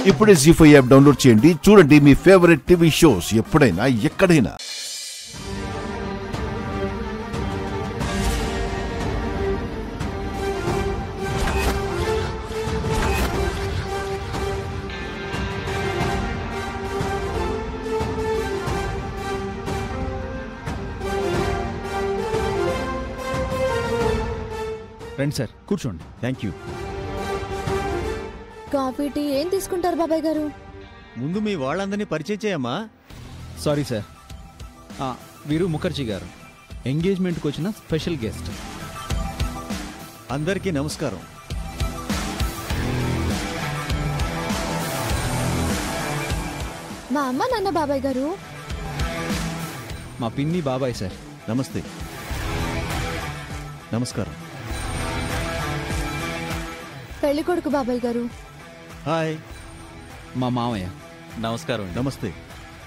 ఇప్పుడే జీ5 app download చేయండి. చూడండి మీ ఫేవరెట్ టీవీ షోస్ ఎప్పుడైనా ఎక్కడైనా. రండి సార్, కూర్చోండి. Thank you. కాఫీ టీ ఏం తీసుకుంటారు బాబాయ్ గారు? ముందు మీ వాళ్ళందరినీ పరిచయం చేయమ్మా. సారీ సార్, వీరు ముఖర్జీ గారు, ఎంగేజ్మెంట్కి వచ్చిన స్పెషల్ గెస్ట్. అందరికీ నమస్కారం. మా అమ్మ నాన్న బాబాయ్ గారు. మా పిన్ని బాబాయ్ సార్. నమస్తే. నమస్కారం. పెళ్లి కొడుకు బాబాయ్ గారు. హాయ్. మా మామయ్య. నమస్కారం. నమస్తే.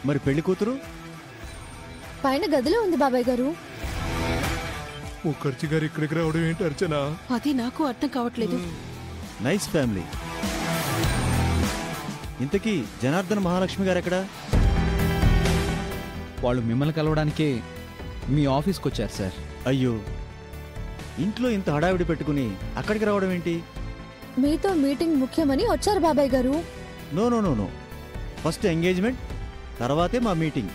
మరి పెళ్లి కూతురు పైన గదిలో ఉంది బాబాయ్ గారు. ముఖర్జీ గారు ఇక్కడికి రావడం ఏంటి అర్చన? అది నాకు అర్థం కావట్లేదు. Nice family. ఇంతకీ జనార్దన్ మహాలక్ష్మి గారు ఎక్కడా? వాళ్ళు మిమ్మల్ని కలవడానికే మీ ఆఫీస్కి వచ్చారు సార్. అయ్యో, ఇంట్లో ఇంత హడావిడి పెట్టుకుని అక్కడికి రావడం ఏంటి? మీతో మీటింగ్ ముఖ్యమని వచ్చారు బాబాయ్ గారు. No no no no, first engagement, తర్వాతే మా మీటింగ్.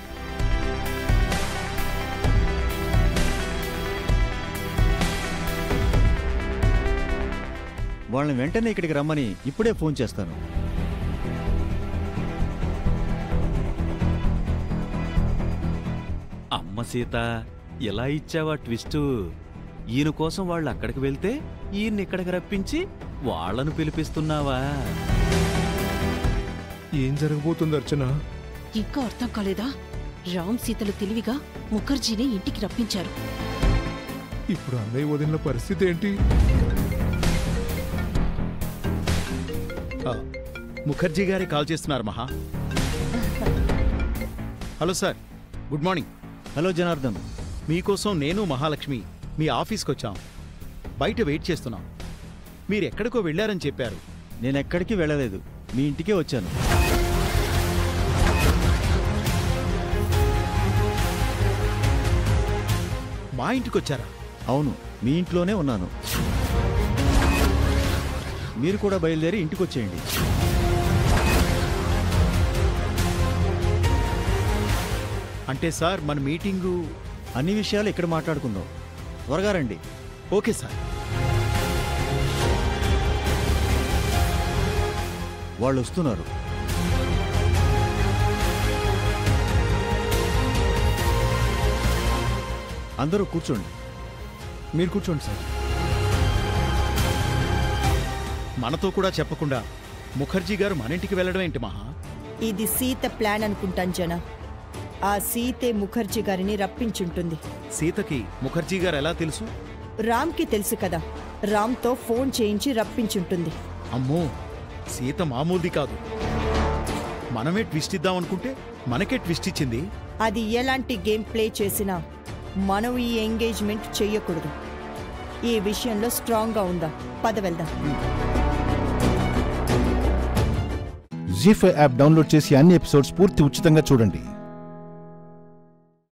వాళ్ళని వెంటనే ఇక్కడికి రమ్మని ఇప్పుడే ఫోన్ చేస్తాను. అమ్మ సీత, ఎలా ఇచ్చావా ట్విస్టు? ఈయన కోసం వాళ్ళు అక్కడికి వెళ్తే ఈయన్ని ఇక్కడికి రప్పించి వాళ్ళను పిలిపిస్తున్నావా? ఏం జరగబోతుంది అర్చన? ఇంకా అర్థం కాలేదా? రామ్ సీతలు తెలివిగా ముఖర్జీని ఇంటికి రప్పించారు. ఇప్పుడు అన్నయ్య వదిలిన పరిస్థితి ఏంటి? ముఖర్జీ గారి కాల్ చేస్తున్నారు మహా. Hello sir, good morning. Hello Janardhan. మీకోసం నేను మహాలక్ష్మి మీ ఆఫీస్కి వచ్చాం. బయట వెయిట్ చేస్తున్నాం. మీరు ఎక్కడికో వెళ్ళారని చెప్పారు. నేనెక్కడికి వెళ్ళలేదు, మీ ఇంటికే వచ్చాను. మా ఇంటికి వచ్చారా? అవును, మీ ఇంట్లోనే ఉన్నాను. మీరు కూడా బయలుదేరి ఇంటికి వచ్చేయండి. అంటే సార్, మన మీటింగు అన్ని విషయాలు ఇక్కడ మాట్లాడుకుందాం. త్వరగా రండి. Okay sir. వాళ్ళు వస్తున్నారు. అందరూ కూర్చోండి. మీరు కూర్చోండి సార్. మనతో కూడా చెప్పకుండా ముఖర్జీ గారు మన ఇంటికి వెళ్ళడం ఏంటి మహా? ఇది సీత ప్లాన్ అనుకుంటాను జన. ఆ సీతే ముఖర్జీ గారిని రప్పించుంటుంది. సీతకి ముఖర్జీ గారు ఎలా తెలుసు? రామ్కి తెలుసు కదా, రామ్తో ఫోన్ చేయించి రప్పించుంటుంది. అమ్మో, సీత మామూలుది కాదు. మనమే ట్విస్ట్ ఇద్దామనుకుంటే మనకే ట్విస్ట్ ఇచ్చింది. అది ఎలాంటి గేమ్ ప్లే చేసినా మనం ఈ ఎంగేజ్మెంట్ చెయ్యకూడదు. ఈ విషయంలో స్ట్రాంగ్గా ఉందాం. పద వెళ్దాం. జీ5 యాప్ డౌన్లోడ్ చేసి అన్ని ఎపిసోడ్స్ పూర్తి ఉచితంగా చూడండి.